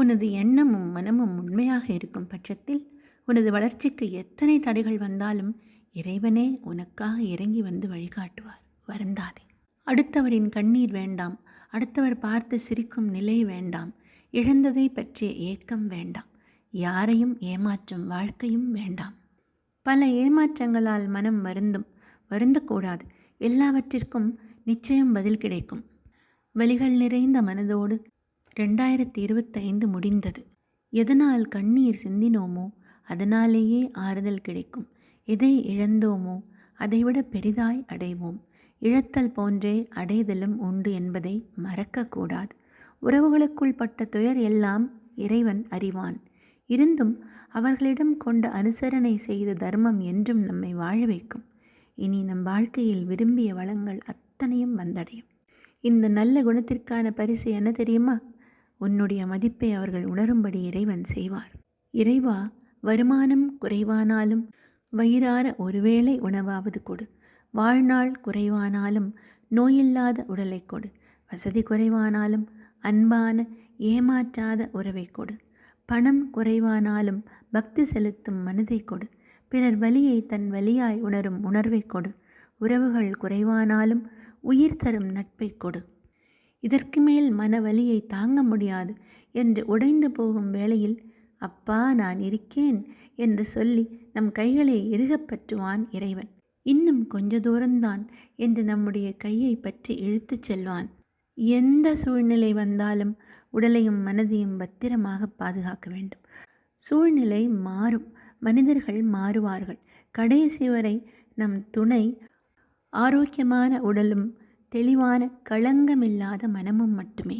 உனது எண்ணமும் மனமும் உண்மையாக இருக்கும் பட்சத்தில் உனது வளர்ச்சிக்கு எத்தனை தடைகள் வந்தாலும் இறைவனே உனக்காக இறங்கி வந்து வழிகாட்டுவார். வருந்தாதே. அடுத்தவரின் கண்ணீர் வேண்டாம். அடுத்தவர் பார்த்து சிரிக்கும் நிலை வேண்டாம். இழந்ததை பற்றிய ஏக்கம் வேண்டாம். யாரையும் ஏமாற்றும் வாழ்க்கையும் வேண்டாம். பல ஏமாற்றங்களால் மனம் வருந்தக்கூடாது. எல்லாவற்றிற்கும் நிச்சயம் பதில் கிடைக்கும். வலிகள் நிறைந்த மனதோடு 2025 முடிந்தது. எதனால் கண்ணீர் சிந்தினோமோ அதனாலேயே ஆறுதல் கிடைக்கும். எதை இழந்தோமோ அதைவிட பெரிதாய் அடைவோம். இழத்தல் போன்றே அடைதலும் உண்டு என்பதை மறக்கக்கூடாது. உறவுகளுக்குள் பட்ட துயர் எல்லாம் இறைவன் அறிவான். இருந்தும் அவர்களிடம் கொண்ட அனுசரணை செய்த தர்மம் என்றும் நம்மை வாழ வைக்கும். இனி நம் வாழ்க்கையில் விரும்பிய வளங்கள் அத்தனையும் வந்தடையும். இந்த நல்ல குணத்திற்கான பரிசு என்ன தெரியுமா? உன்னுடைய மதிப்பை அவர்கள் உணரும்படி இறைவன் செய்வார். இறைவா, வருமானம் குறைவானாலும் வயிறார ஒருவேளை உணவாவது கொடு. வாழ்நாள் குறைவானாலும் நோயில்லாத உடலை கொடு. வசதி குறைவானாலும் அன்பான ஏமாற்றாத உறவை கொடு. பணம் குறைவானாலும் பக்தி செலுத்தும் மனதை கொடு. பிறர் வலியை தன் வலியாய் உணரும் உணர்வை கொடு. உறவுகள் குறைவானாலும் உயிர் தரும் நட்பை கொடு. இதற்கு மேல் மன வலியை தாங்க முடியாது என்று உடைந்து போகும் வேளையில் அப்பா நான் இருக்கேன் என்று சொல்லி நம் கைகளை இறுகப் பற்றுவான் இறைவன். இன்னும் கொஞ்ச தூரம்தான் என்று நம்முடைய கையை பற்றி இழுத்துச் செல்வான். எந்த சூழ்நிலை வந்தாலும் உடலையும் மனதையும் பத்திரமாக பாதுகாக்க வேண்டும். சூழ்நிலை மாறும், மனிதர்கள் மாறுவார்கள். கடைசி வரை நம் துணை ஆரோக்கியமான உடலும் தெளிவான களங்கமில்லாத மனமும் மட்டுமே.